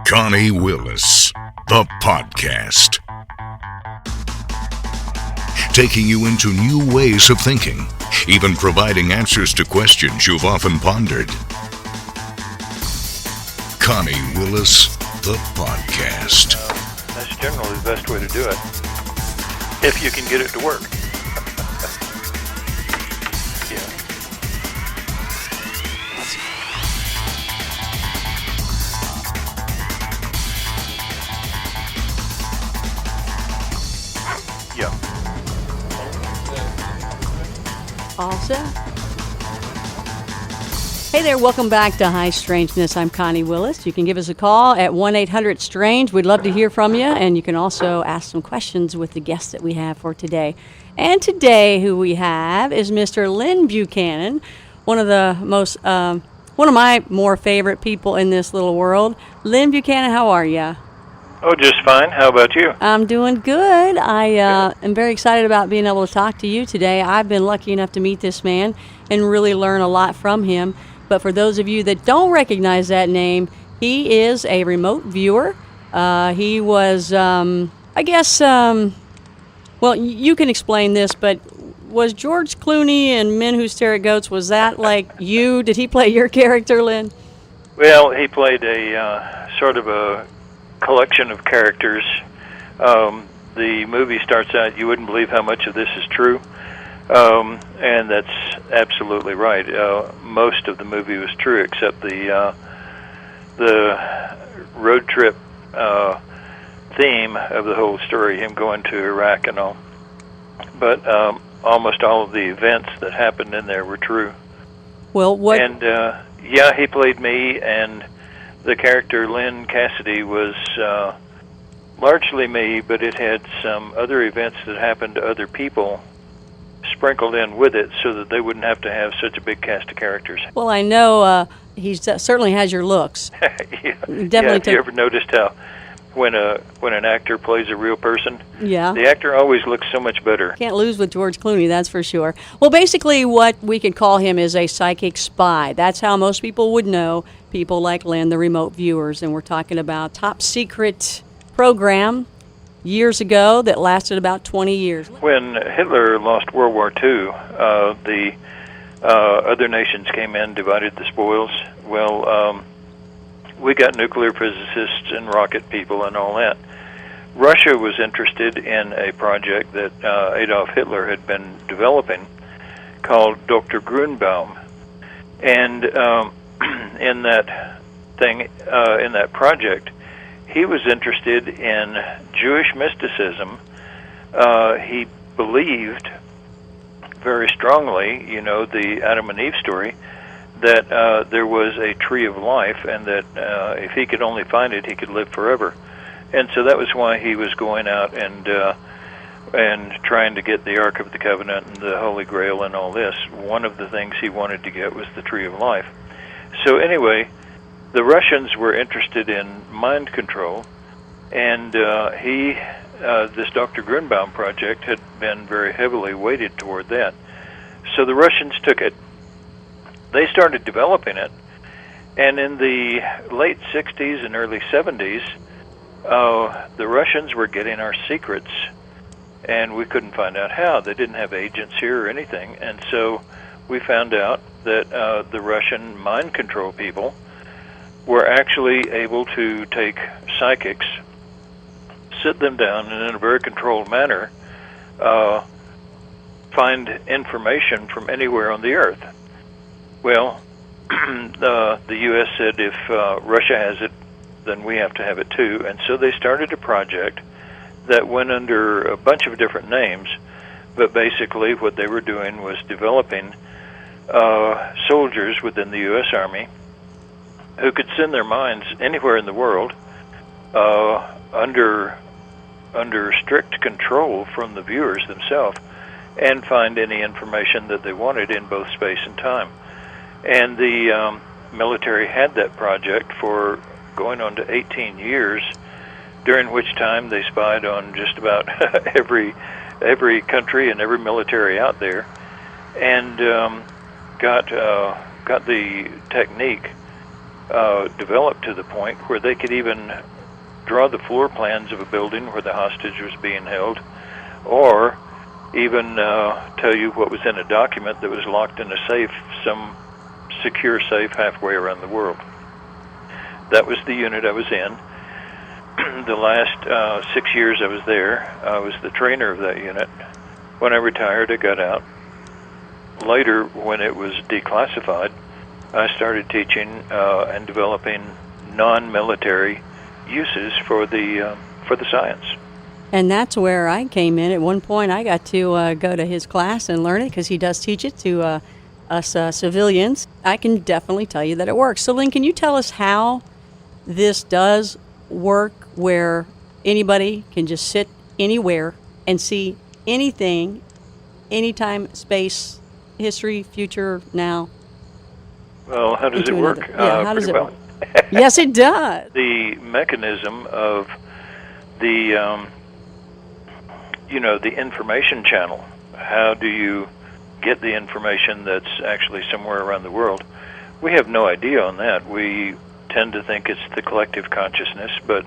Connie Willis, the podcast. Taking you into new ways of thinking, even providing answers to questions you've often pondered. Connie Willis, the podcast. That's generally the best way to do it, if you can get it to work. All set. Hey there, welcome back to High Strangeness. I'm Connie Willis. You can give us a call at 1-800-STRANGE. We'd love to hear from you, and you can also ask some questions with the guests that we have for today. And today, who we have is Mr. Lynn Buchanan, one of my more favorite people in this little world. Lynn Buchanan, how are you? Oh, just fine. How about you? I'm doing good. I am very excited about being able to talk to you today. I've been lucky enough to meet this man and really learn a lot from him. But for those of you that don't recognize that name, he is a remote viewer. He was, well, you can explain this, but was George Clooney in Men Who Stare at Goats, was that like you? Did he play your character, Lynn? Well, he played a sort of a collection of characters. The movie starts out, you wouldn't believe how much of this is true, and that's absolutely right. Most of the movie was true, except the road trip theme of the whole story, him going to Iraq and all. But almost all of the events that happened in there were true. Well, what? And he played me, and the character Lynn Cassidy was largely me, but it had some other events that happened to other people sprinkled in with it so that they wouldn't have to have such a big cast of characters. Well, I know he certainly has your looks. Definitely. Have you ever noticed how when an actor plays a real person, the actor always looks so much better. Can't lose with George Clooney, that's for sure. Well, basically what we could call him is a psychic spy. That's how most people would know people like Lynn, the remote viewers. And we're talking about top secret program years ago that lasted about 20 years. When Hitler lost World War II, the other nations came in, divided the spoils. Well, we got nuclear physicists and rocket people and all that. Russia was interested in a project that Adolf Hitler had been developing called Dr. Grunbaum. And in that project, he was interested in Jewish mysticism. He believed very strongly, the Adam and Eve story, that there was a tree of life, and that if he could only find it, he could live forever. And so that was why he was going out and trying to get the Ark of the Covenant and the Holy Grail and all this. One of the things he wanted to get was the tree of life. So anyway, the Russians were interested in mind control, and this Dr. Grunbaum project had been very heavily weighted toward that. So the Russians took it. They started developing it, and in the late 60s and early 70s, the Russians were getting our secrets, and we couldn't find out how. They didn't have agents here or anything, and so we found out that the Russian mind control people were actually able to take psychics, sit them down, and in a very controlled manner, find information from anywhere on the earth. Well, the U.S. said if Russia has it, then we have to have it too. And so they started a project that went under a bunch of different names, but basically what they were doing was developing soldiers within the U.S. Army who could send their minds anywhere in the world under strict control from the viewers themselves, and find any information that they wanted in both space and time. And the military had that project for going on to 18 years, during which time they spied on just about every country and every military out there, and got the technique developed to the point where they could even draw the floor plans of a building where the hostage was being held, or even tell you what was in a document that was locked in a safe, some secure safe halfway around the world. That was the unit I was in. The last 6 years I was there, I was the trainer of that unit. When I retired, I got out. Later, when it was declassified, I started teaching and developing non-military uses for the science. And that's where I came in. At one point, I got to go to his class and learn it because he does teach it to us civilians. I can definitely tell you that it works. So, Lynn, can you tell us how this does work, where anybody can just sit anywhere and see anything, anytime, space, history, future, now? Well, how does it work? Yeah, how does it work? Yes, it does. The mechanism of the the information channel. How do you get the information that's actually somewhere around the world? We have no idea on that. We tend to think it's the collective consciousness, but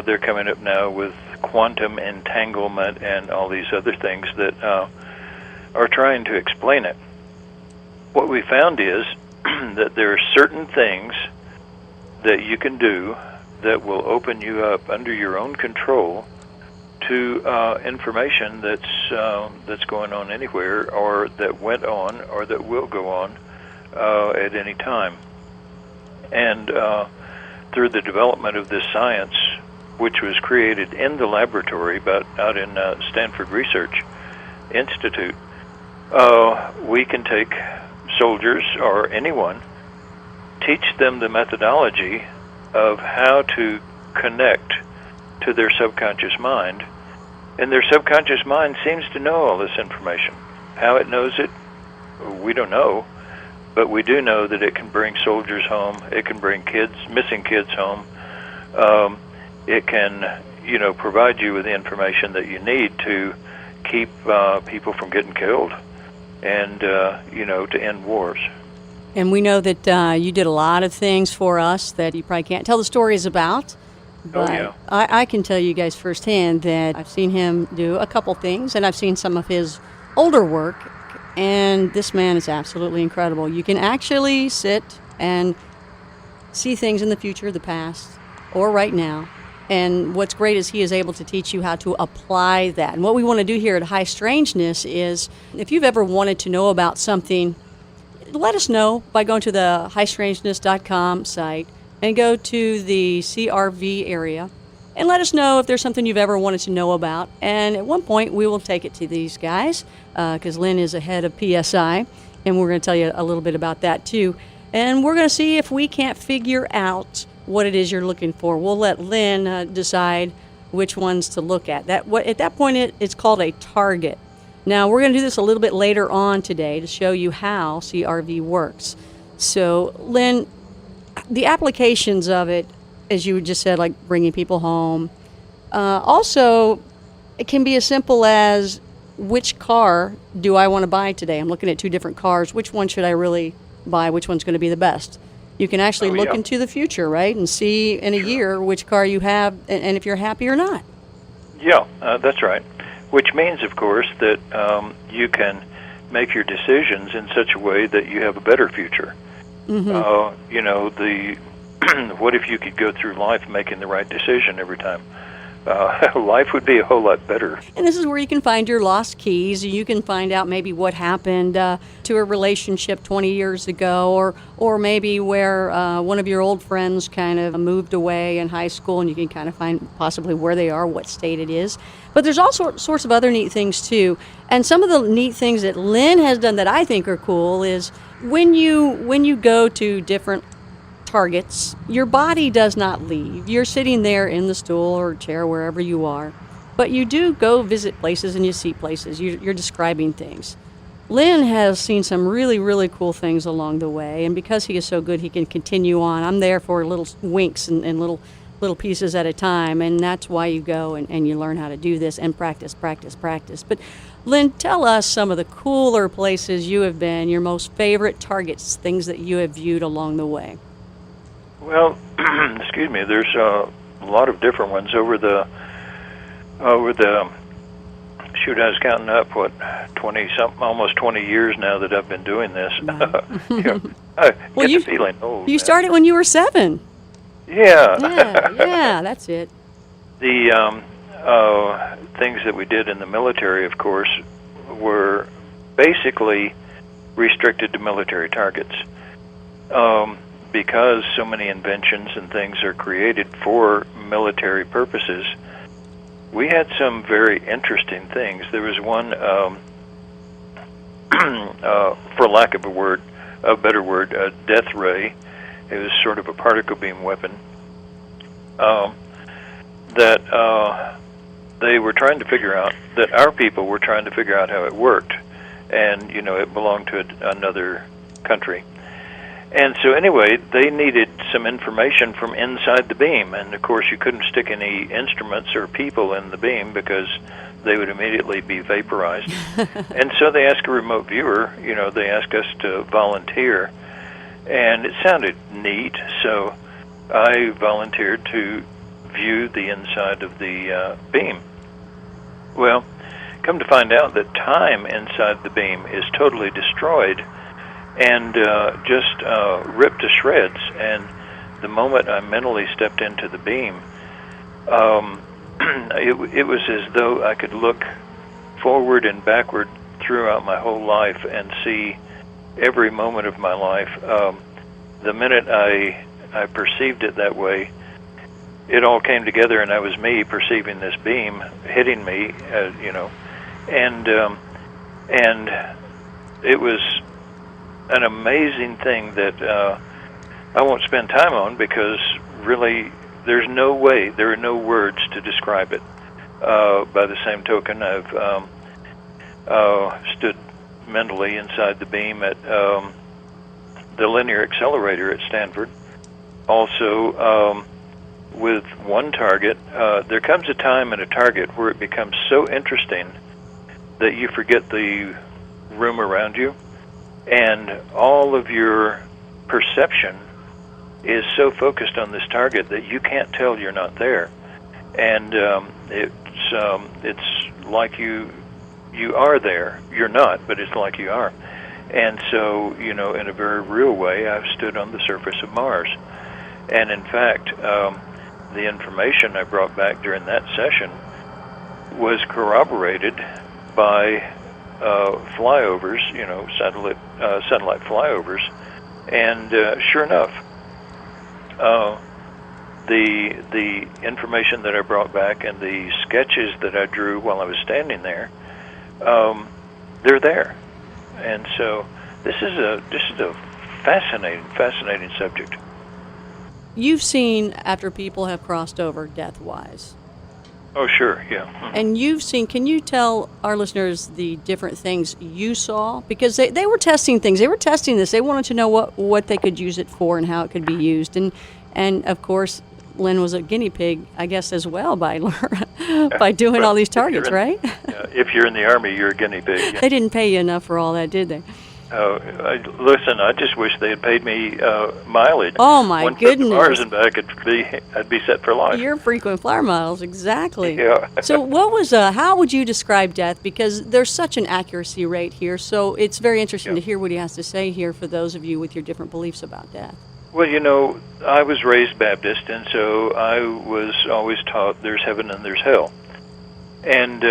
they're coming up now with quantum entanglement and all these other things that are trying to explain it. What we found is that there are certain things that you can do that will open you up under your own control to information that's going on anywhere, or that went on, or that will go on at any time. And through the development of this science, which was created in the laboratory out in Stanford Research Institute, we can take soldiers or anyone, teach them the methodology of how to connect to their subconscious mind, and their subconscious mind seems to know all this information. How it knows it, we don't know, but we do know that it can bring soldiers home, it can bring missing kids home, it can, provide you with the information that you need to keep people from getting killed, and, to end wars. And we know that you did a lot of things for us that you probably can't tell the stories about. But yeah. I can tell you guys firsthand that I've seen him do a couple things, and I've seen some of his older work, and this man is absolutely incredible. You can actually sit and see things in the future, the past, or right now. And what's great is he is able to teach you how to apply that. And what we want to do here at High Strangeness is, if you've ever wanted to know about something, let us know by going to the highstrangeness.com site and go to the CRV area and let us know if there's something you've ever wanted to know about. And at one point, we will take it to these guys, because Lynn is the head of PSI, and we're going to tell you a little bit about that too. And we're going to see if we can't figure out what it is you're looking for. We'll let Lynn decide which ones to look at. At that point, it's called a target. Now, we're going to do this a little bit later on today to show you how CRV works. So, Lynn, the applications of it, as you just said, like bringing people home, also, it can be as simple as, which car do I want to buy today? I'm looking at two different cars. Which one should I really buy? Which one's going to be the best? You can actually look into the future, right, and see in a year which car you have and if you're happy or not. Yeah, that's right. Which means, of course, that you can make your decisions in such a way that you have a better future. Mm-hmm. What if you could go through life making the right decision every time? Life would be a whole lot better. And this is where you can find your lost keys. You can find out maybe what happened to a relationship 20 years ago, or maybe where one of your old friends kind of moved away in high school, and you can kind of find possibly where they are, what state it is. But there's all sorts of other neat things too. And some of the neat things that Lynn has done that I think are cool is when you go to different targets, your body does not leave. You're sitting there in the stool or chair, wherever you are, but you do go visit places and you see places. You're describing things. Lynn has seen some really, really cool things along the way, and because he is so good, he can continue on. I'm there for little winks and little pieces at a time, and that's why you go and you learn how to do this and practice. But Lynn, tell us some of the cooler places you have been, your most favorite targets, things that you have viewed along the way. Well, excuse me, there's a lot of different ones over the shoot, I was counting up, 20-something, almost 20 years now that I've been doing this. I get the feeling old. You started when you were 7. Yeah. Yeah, that's it. The things that we did in the military, of course, were basically restricted to military targets. Because so many inventions and things are created for military purposes, we had some very interesting things. There was one, for lack of a better word, a death ray. It was sort of a particle beam weapon that they were trying to figure out, that our people were trying to figure out how it worked. And, it belonged to another country. And so anyway, they needed some information from inside the beam, and of course you couldn't stick any instruments or people in the beam because they would immediately be vaporized. And so they asked a remote viewer, they asked us to volunteer, and it sounded neat, so I volunteered to view the inside of the beam. Well, come to find out that time inside the beam is totally destroyed and just ripped to shreds. And the moment I mentally stepped into the beam, it was as though I could look forward and backward throughout my whole life and see every moment of my life. The minute I perceived it that way, it all came together, and I was me perceiving this beam hitting me, and it was an amazing thing that I won't spend time on because really there are no words to describe it. By the same token, I've stood mentally inside the beam at the linear accelerator at Stanford. Also, with one target, there comes a time in a target where it becomes so interesting that you forget the room around you, and all of your perception is so focused on this target that you can't tell you're not there. And it's like you are there. You're not, but it's like you are. And so, in a very real way, I've stood on the surface of Mars. And in fact, the information I brought back during that session was corroborated by flyovers, satellite flyovers, and sure enough, the information that I brought back and the sketches that I drew while I was standing there, they're there, and so this is a fascinating subject. You've seen after people have crossed over death-wise. Oh, sure, yeah. Mm-hmm. And you've seen, can you tell our listeners the different things you saw? Because they were testing things. They were testing this. They wanted to know what they could use it for and how it could be used. And of course, Lynn was a guinea pig, I guess, as well by doing all these targets, right? If you're in the Army, you're a guinea pig. Yeah. They didn't pay you enough for all that, did they? Listen, I just wish they had paid me mileage. Oh, my goodness. 1 Mars and back, I'd be set for life. Your frequent flyer miles, exactly. Yeah. So how would you describe death? Because there's such an accuracy rate here, so it's very interesting to hear what he has to say here for those of you with your different beliefs about death. Well, I was raised Baptist, and so I was always taught there's heaven and there's hell. And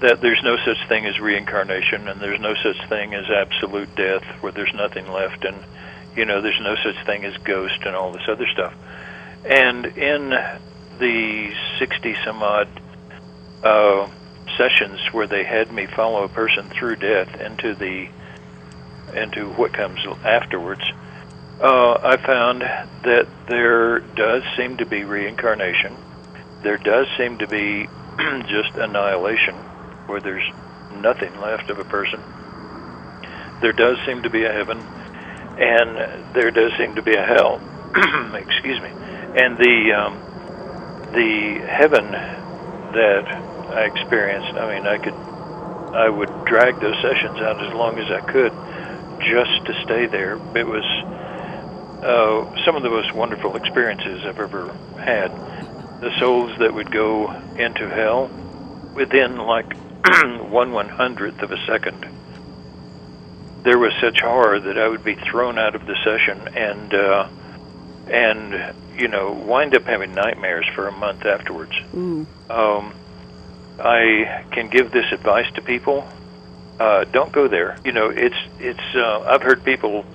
that there's no such thing as reincarnation, and there's no such thing as absolute death where there's nothing left, and there's no such thing as ghost and all this other stuff. And in the 60 some odd sessions where they had me follow a person through death into what comes afterwards, I found that there does seem to be reincarnation. There does seem to be just annihilation, where there's nothing left of a person. There does seem to be a heaven, and there does seem to be a hell. Excuse me. And the heaven that I experienced, I mean, I could I would drag those sessions out as long as I could just to stay there. It was some of the most wonderful experiences I've ever had. The souls that would go into hell within like 1/100th of a second. There was such horror that I would be thrown out of the session and wind up having nightmares for a month afterwards. I can give this advice to people: don't go there. I've heard people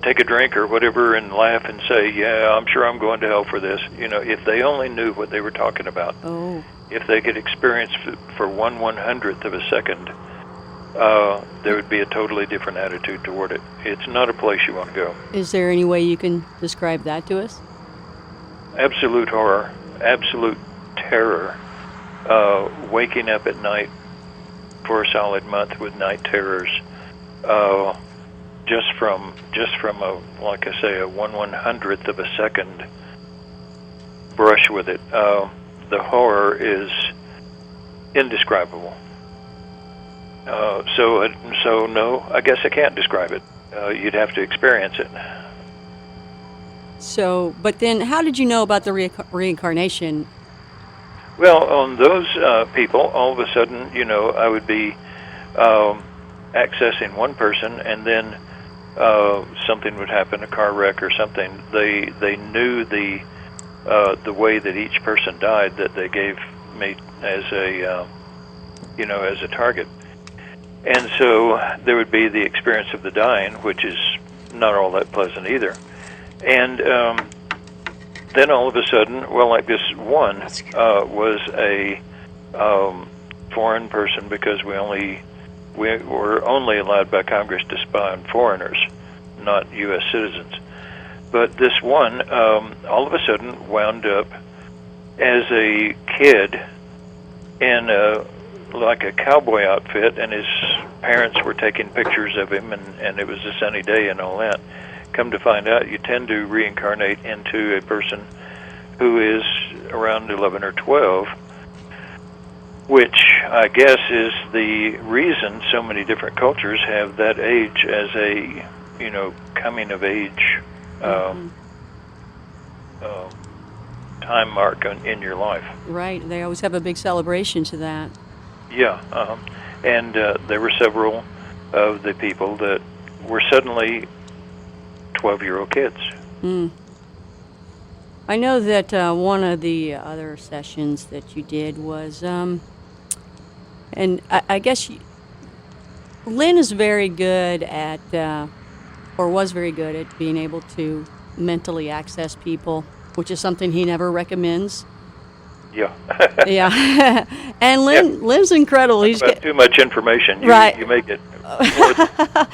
take a drink or whatever and laugh and say, "Yeah, I'm sure I'm going to hell for this." If they only knew what they were talking about. Oh. If they could experience for 1/100th of a second, there would be a totally different attitude toward it. It's not a place you want to go. Is there any way you can describe that to us? Absolute horror, absolute terror. Waking up at night for a solid month with night terrors, just from a, like I say, a 1/100th of a second brush with it. The horror is indescribable. So no, I guess I can't describe it. You'd have to experience it. So, but then how did you know about the reincarnation? Well, on those people, all of a sudden, I would be accessing one person, and then something would happen, a car wreck or something. They knew the way that each person died that they gave me as a as a target. And so there would be the experience of the dying, which is not all that pleasant either. And then all of a sudden, well, like this one was a foreign person, because we were only allowed by Congress to spy on foreigners, not U.S. citizens. But this one, all of a sudden, wound up as a kid in like a cowboy outfit, and his parents were taking pictures of him, and it was a sunny day and all that. Come to find out, you tend to reincarnate into a person who is around 11 or 12, which I guess is the reason so many different cultures have that age as a, coming of age time mark in your life. Right. They always have a big celebration to that. Yeah. And there were several of the people that were suddenly 12-year-old kids. I know that one of the other sessions that you did was, and I guess Lynn is very good at, or was very good at being able to mentally access people, which is something he never recommends. Yeah. Yeah. And Lynn's incredible. He's too much information. Right. You make it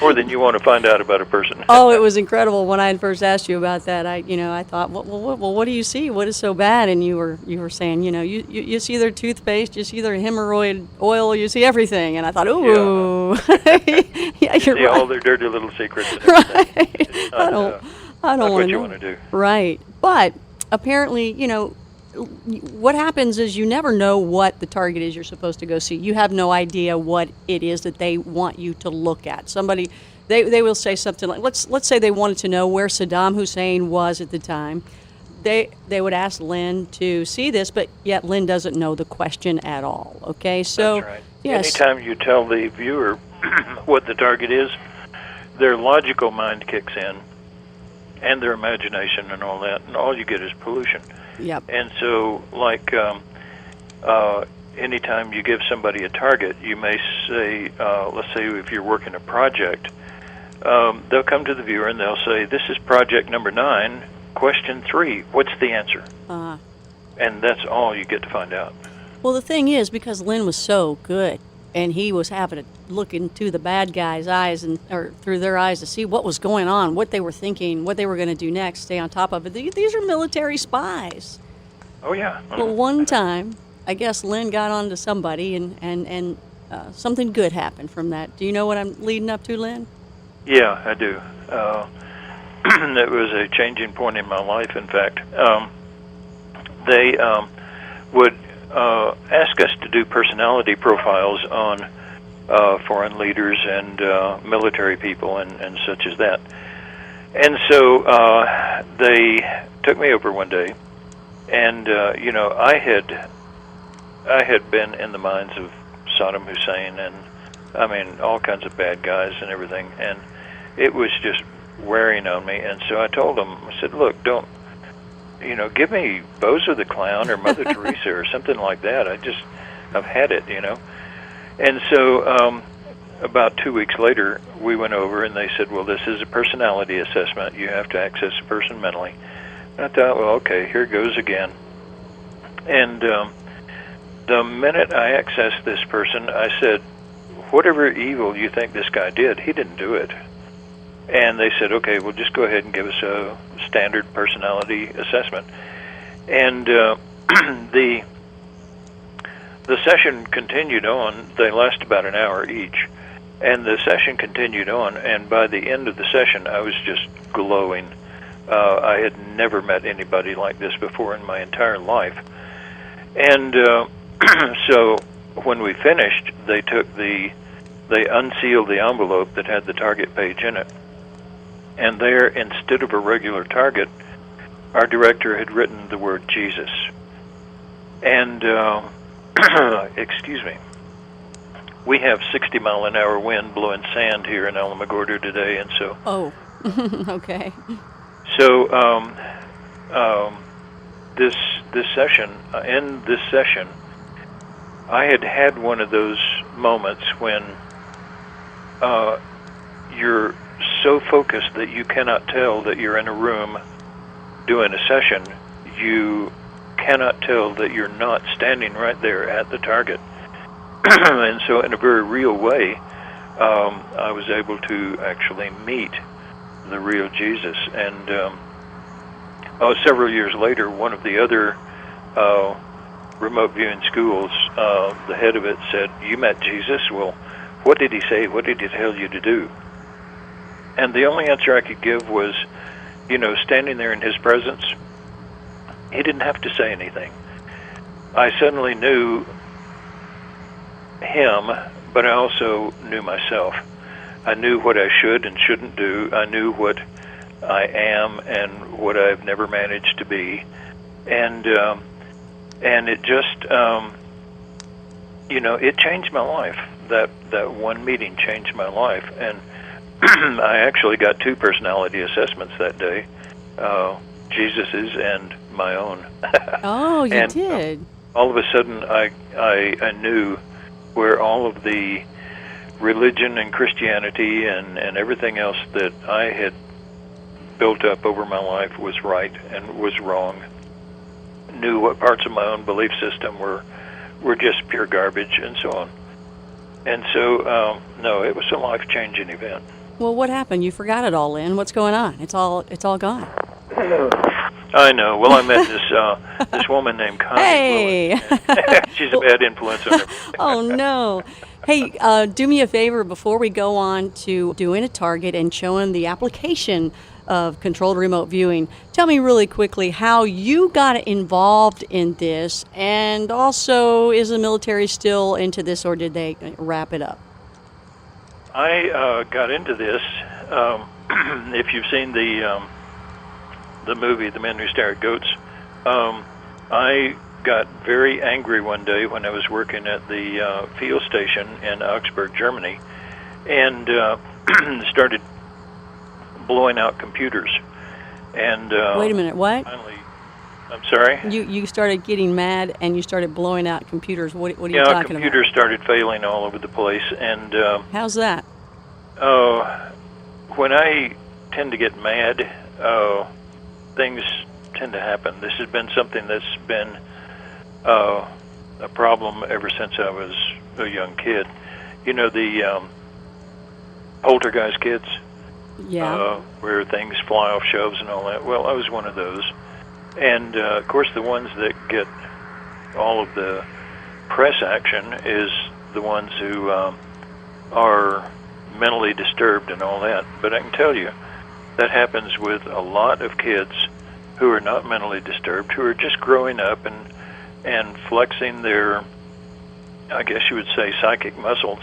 more than you want to find out about a person. Oh, it was incredible. When I had first asked you about that, I thought, well, what do you see? What is so bad? And you were saying, you see their toothpaste, you see their hemorrhoid oil, you see everything. And I thought, ooh, yeah, you're right. All their dirty little secrets. And everything. Right. Not, I don't what want you want to do. Right. But apparently, what happens is you never know what the target is you're supposed to go see. You have no idea what it is that they want you to look at. Somebody, they will say something like, let's say they wanted to know where Saddam Hussein was at the time. They would ask Lynn to see this, but yet Lynn doesn't know the question at all. Okay, so that's right. Yes. Anytime you tell the viewer what the target is, their logical mind kicks in, and their imagination and all that, and all you get is pollution. Yep. And so, like, anytime you give somebody a target, you may say, let's say if you're working a project, they'll come to the viewer and they'll say, this is project number 9, question 3, what's the answer? And that's all you get to find out. Well, the thing is, because Lynn was so good, and he was having to look into the bad guys' eyes or through their eyes to see what was going on, what they were thinking, what they were going to do next, stay on top of it. These are military spies. Oh, yeah. Well, one time, I guess Lynn got on to somebody, and something good happened from that. Do you know what I'm leading up to, Lynn? Yeah, I do. That was a changing point in my life, in fact. They would ask us to do personality profiles on foreign leaders and military people and such as that. And so they took me over one day, and you know, I had been in the minds of Saddam Hussein and, I mean, all kinds of bad guys and everything, and it was just wearing on me. And so I told them, I said, look, don't, you know, give me Bozo the Clown or Mother Teresa or something like that. I've had it, you know. And so about 2 weeks later, we went over, and they said, well, this is a personality assessment. You have to access a person mentally. And I thought, well, okay, here goes again. And the minute I accessed this person, I said, whatever evil you think this guy did, he didn't do it. And they said, okay, well, just go ahead and give us a standard personality assessment. And the session continued on. They last about an hour each. And the session continued on, and by the end of the session, I was just glowing. I had never met anybody like this before in my entire life. And so when we finished, they unsealed the envelope that had the target page in it. And there, instead of a regular target, our director had written the word Jesus. And, excuse me, we have 60-mile-an-hour wind blowing sand here in Alamogordo today, and so... Oh, okay. So, this session, in this session, I had one of those moments when you're so focused that you cannot tell that you're in a room doing a session. You cannot tell that you're not standing right there at the target. And so in a very real way, I was able to actually meet the real Jesus. And several years later, one of the other remote viewing schools, the head of it said, you met Jesus? Well, what did he say? What did he tell you to do? And the only answer I could give was, you know, standing there in his presence, he didn't have to say anything. I suddenly knew him, but I also knew myself. I knew what I should and shouldn't do. I knew what I am and what I've never managed to be. And it just, you know, it changed my life. That one meeting changed my life. And I actually got 2 personality assessments that day, Jesus's and my own. Oh, you and, did. All of a sudden, I knew where all of the religion and Christianity and everything else that I had built up over my life was right and was wrong. Knew what parts of my own belief system were just pure garbage and so on. And so, no, it was a life-changing event. Well, what happened? You forgot it all, Lynn. What's going on? It's all gone. I know. Well, I met this woman named Connie. Hey! Willis. She's a bad influence on her. Oh, no. Hey, do me a favor before we go on to doing a target and showing the application of controlled remote viewing. Tell me really quickly how you got involved in this, and also, is the military still into this, or did they wrap it up? I got into this. If you've seen the movie The Men Who Stare at Goats, I got very angry one day when I was working at the field station in Augsburg, Germany, and started blowing out computers. And wait a minute, what? Finally, I'm sorry? You started getting mad and you started blowing out computers. What are you talking Yeah, about? computers started failing all over the place. And how's that? When I tend to get mad, things tend to happen. This has been something that's been a problem ever since I was a young kid. You know, the poltergeist kids? Yeah. Where things fly off shelves and all that. Well, I was one of those. And, of course, the ones that get all of the press action is the ones who are mentally disturbed and all that. But I can tell you, that happens with a lot of kids who are not mentally disturbed, who are just growing up and flexing their, I guess you would say, psychic muscles.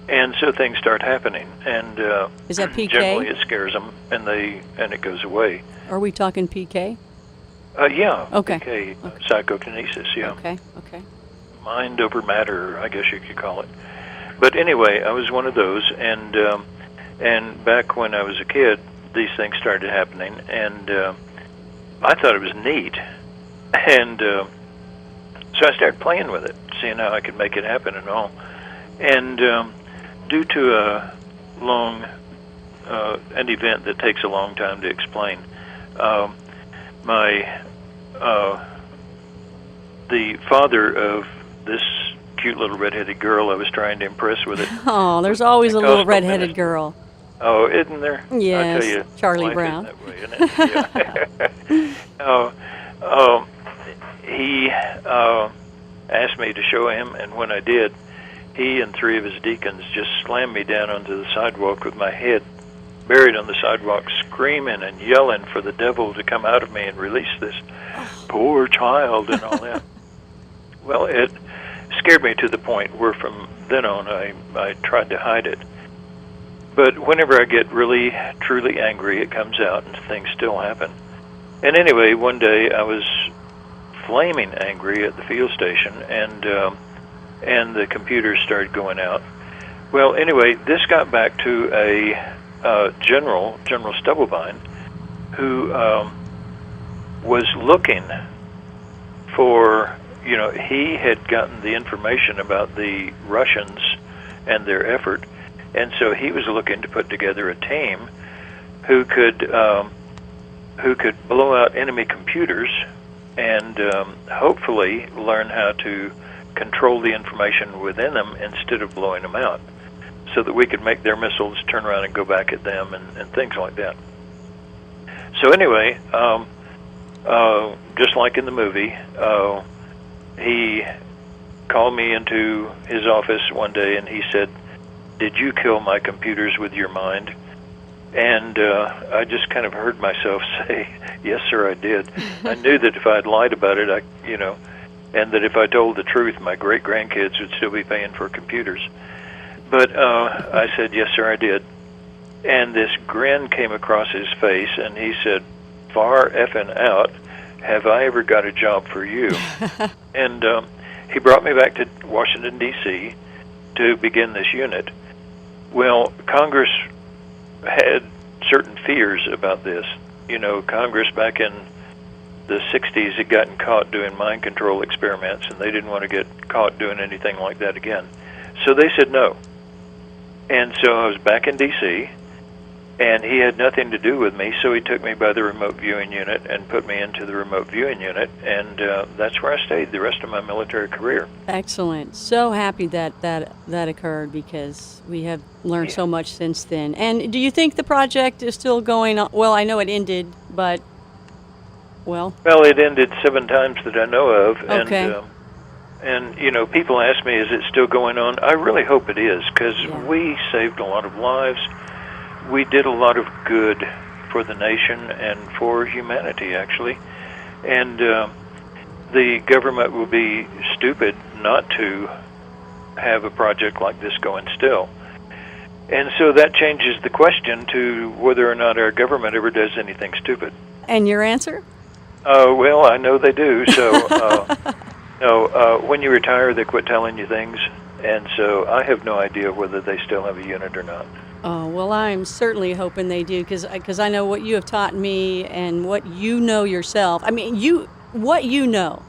And so things start happening, and Is that PK? generally it scares them, and it goes away. Are we talking PK? Yeah. Okay. Okay. Psychokinesis. Yeah. Okay. Mind over matter, I guess you could call it. But anyway, I was one of those, and back when I was a kid, these things started happening, and I thought it was neat, and so I started playing with it, seeing how I could make it happen and all. And due to an event that takes a long time to explain, the father of this cute little redheaded girl I was trying to impress with it. Oh, there's always a little redheaded girl. Oh, isn't there? Yes, I tell you, Charlie life Brown. Isn't that way, isn't it? Yeah. He asked me to show him, and when I did, he and 3 of his deacons just slammed me down onto the sidewalk with my head buried on the sidewalk, screaming and yelling for the devil to come out of me and release this poor child and all that. Well, it scared me to the point where from then on I tried to hide it. But whenever I get really, truly angry, it comes out and things still happen. And anyway, one day I was flaming angry at the fuel station, and the computers started going out. Well, anyway, this got back to a General Stubblebine, who was looking for, he had gotten the information about the Russians and their effort, and so he was looking to put together a team who could blow out enemy computers and hopefully learn how to control the information within them instead of blowing them out, so that we could make their missiles turn around and go back at them and things like that. So anyway, just like in the movie, he called me into his office one day and he said, "Did you kill my computers with your mind?" And I just kind of heard myself say, "Yes, sir, I did." I knew that if I'd lied about it, and that if I told the truth, my great-grandkids would still be paying for computers. But I said, "Yes, sir, I did." And this grin came across his face, and he said, "Far effing out, have I ever got a job for you?" And he brought me back to Washington, D.C. to begin this unit. Well, Congress had certain fears about this. Congress back in the 60s had gotten caught doing mind control experiments, and they didn't want to get caught doing anything like that again. So they said no. And so I was back in D.C., and he had nothing to do with me, so he took me by the remote viewing unit and put me into the remote viewing unit, and that's where I stayed the rest of my military career. Excellent. So happy that occurred, because we have learned so much since then. And do you think the project is still going on? Well, I know it ended, but, Well, it ended 7 times that I know of. Okay. And people ask me, is it still going on? I really hope it is, because we saved a lot of lives. We did a lot of good for the nation and for humanity, actually. And the government will be stupid not to have a project like this going still. And so that changes the question to whether or not our government ever does anything stupid. And your answer? Well, I know they do. So, when you retire, they quit telling you things. And so I have no idea whether they still have a unit or not. Oh, well, I'm certainly hoping they do, because I know what you have taught me and what you know yourself. I mean, what you know,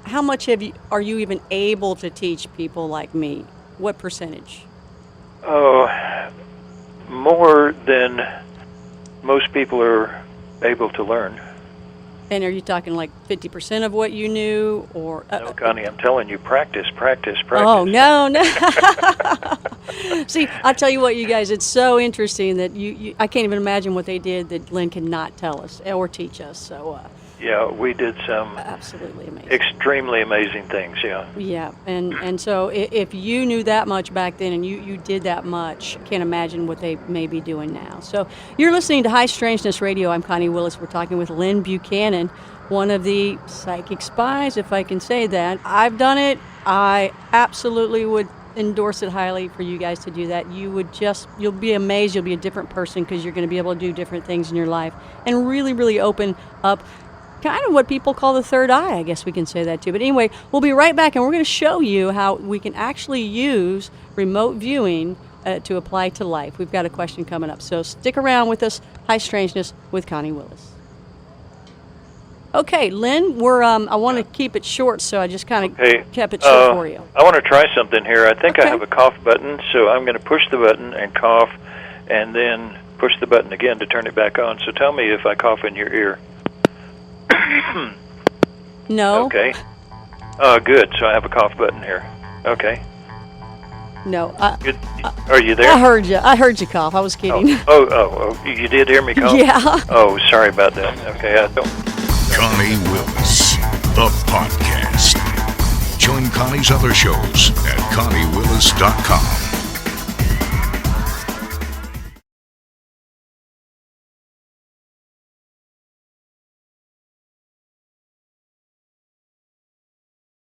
how much are you even able to teach people like me? What percentage? Oh, more than most people are able to learn. And are you talking like 50% of what you knew, or? No, Connie, I'm telling you, practice. Oh, no. See, I'll tell you what, you guys, it's so interesting that I can't even imagine what they did that Lynn cannot tell us or teach us. So. Yeah, we did some absolutely amazing, extremely amazing things. Yeah. Yeah, and so if you knew that much back then and you did that much, can't imagine what they may be doing now. So you're listening to High Strangeness Radio. I'm Connie Willis. We're talking with Lynn Buchanan, one of the psychic spies, if I can say that. I've done it. I absolutely would endorse it highly for you guys to do that. You'll be amazed. You'll be a different person because you're going to be able to do different things in your life and really, really open up kind of what people call the third eye. I guess we can say that too. But anyway, we'll be right back, and we're going to show you how we can actually use remote viewing to apply to life. We've got a question coming up. So stick around with us. High Strangeness with Connie Willis. Okay, Lynn, I want to keep it short, so I just kind of kept it short for you. I want to try something here. I think Okay. I have a cough button, so I'm going to push the button and cough, and then push the button again to turn it back on. So tell me if I cough in your ear. No. Okay. Good. So I have a cough button here. Okay. No. Good. Are you there? I heard you. I heard you cough. I was kidding. You did hear me cough? Yeah. Oh, sorry about that. Okay, I don't. Connie Willis, the podcast. Join Connie's other shows at ConnieWillis.com.